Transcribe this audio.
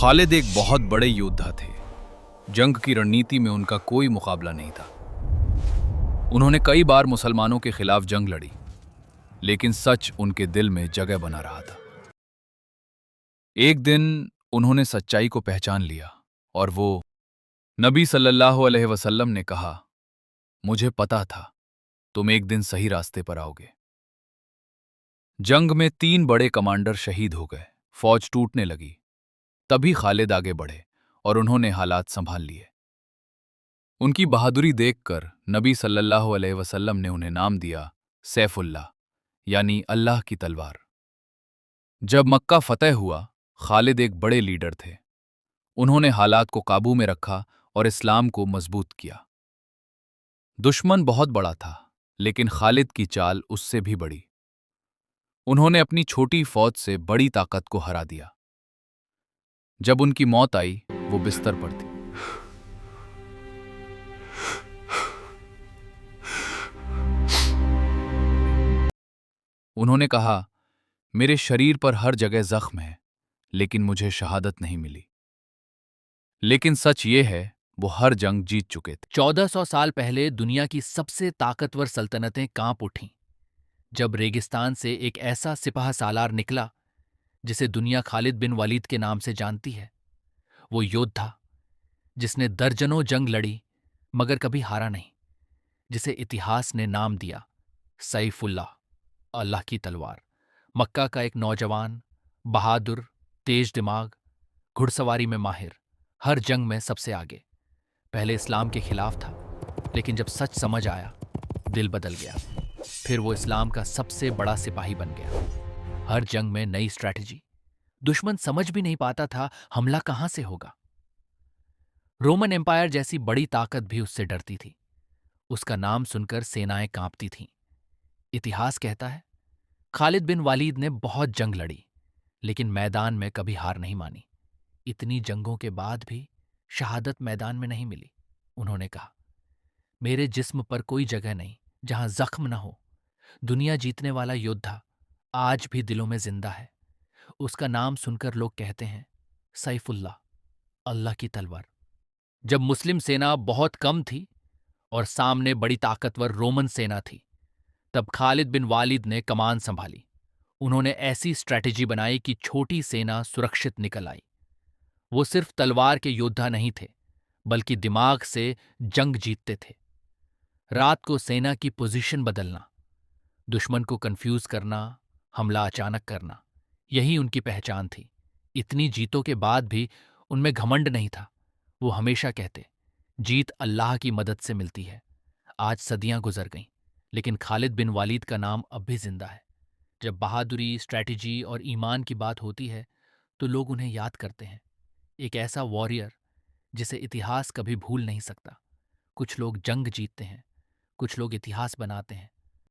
खालिद एक बहुत बड़े योद्धा थे। जंग की रणनीति में उनका कोई मुकाबला नहीं था। उन्होंने कई बार मुसलमानों के खिलाफ जंग लड़ी, लेकिन सच उनके दिल में जगह बना रहा था। एक दिन उन्होंने सच्चाई को पहचान लिया और वो नबी सल्लल्लाहु अलैहि वसल्लम ने कहा, मुझे पता था तुम एक दिन सही रास्ते पर आओगे। जंग में 3 बड़े कमांडर शहीद हो गए, फौज टूटने लगी। तभी खालिद आगे बढ़े और उन्होंने हालात संभाल लिए। उनकी बहादुरी देखकर नबी सल्लल्लाहु अलैहि वसल्लम ने उन्हें नाम दिया सैफुल्लाह, यानी अल्लाह की तलवार। जब मक्का फतह हुआ, खालिद एक बड़े लीडर थे। उन्होंने हालात को काबू में रखा और इस्लाम को मजबूत किया। दुश्मन बहुत बड़ा था, लेकिन खालिद की चाल उससे भी बड़ी। उन्होंने अपनी छोटी फौज से बड़ी ताकत को हरा दिया। जब उनकी मौत आई, वो बिस्तर पर थी। उन्होंने कहा, मेरे शरीर पर हर जगह जख्म है, लेकिन मुझे शहादत नहीं मिली। लेकिन सच ये है, वो हर जंग जीत चुके थे। 1400 साल पहले दुनिया की सबसे ताकतवर सल्तनतें कांप उठीं जब रेगिस्तान से एक ऐसा सिपाह सालार निकला जिसे दुनिया खालिद बिन वलीद के नाम से जानती है। वो योद्धा जिसने दर्जनों जंग लड़ी मगर कभी हारा नहीं, जिसे इतिहास ने नाम दिया सैफुल्लाह, अल्लाह की तलवार। मक्का का एक नौजवान, बहादुर, तेज दिमाग, घुड़सवारी में माहिर, हर जंग में सबसे आगे। पहले इस्लाम के खिलाफ था, लेकिन जब सच समझ आया, दिल बदल गया। फिर वो इस्लाम का सबसे बड़ा सिपाही बन गया। हर जंग में नई स्ट्रैटेजी। दुश्मन समझ भी नहीं पाता था हमला कहां से होगा। रोमन एम्पायर जैसी बड़ी ताकत भी उससे डरती थी। उसका नाम सुनकर सेनाएं कांपती थीं। इतिहास कहता है, खालिद बिन वलीद ने बहुत जंग लड़ी, लेकिन मैदान में कभी हार नहीं मानी। इतनी जंगों के बाद भी शहादत मैदान में नहीं मिली। उन्होंने कहा, मेरे जिस्म पर कोई जगह नहीं जहां जख्म न हो। दुनिया जीतने वाला योद्धा आज भी दिलों में जिंदा है। उसका नाम सुनकर लोग कहते हैं सैफुल्लाह, अल्लाह की तलवार। जब मुस्लिम सेना बहुत कम थी और सामने बड़ी ताकतवर रोमन सेना थी, तब खालिद बिन वालिद ने कमान संभाली। उन्होंने ऐसी स्ट्रैटेजी बनाई कि छोटी सेना सुरक्षित निकल आई। वो सिर्फ तलवार के योद्धा नहीं थे, बल्कि दिमाग से जंग जीतते थे। रात को सेना की पोजीशन बदलना, दुश्मन को कंफ्यूज करना, हमला अचानक करना, यही उनकी पहचान थी। इतनी जीतों के बाद भी उनमें घमंड नहीं था। वो हमेशा कहते, जीत अल्लाह की मदद से मिलती है। आज सदियां गुजर गईं, लेकिन खालिद बिन वलीद का नाम अब भी जिंदा है। जब बहादुरी, स्ट्रैटेजी और ईमान की बात होती है, तो लोग उन्हें याद करते हैं। एक ऐसा वॉरियर जिसे इतिहास कभी भूल नहीं सकता। कुछ लोग जंग जीतते हैं, कुछ लोग इतिहास बनाते हैं,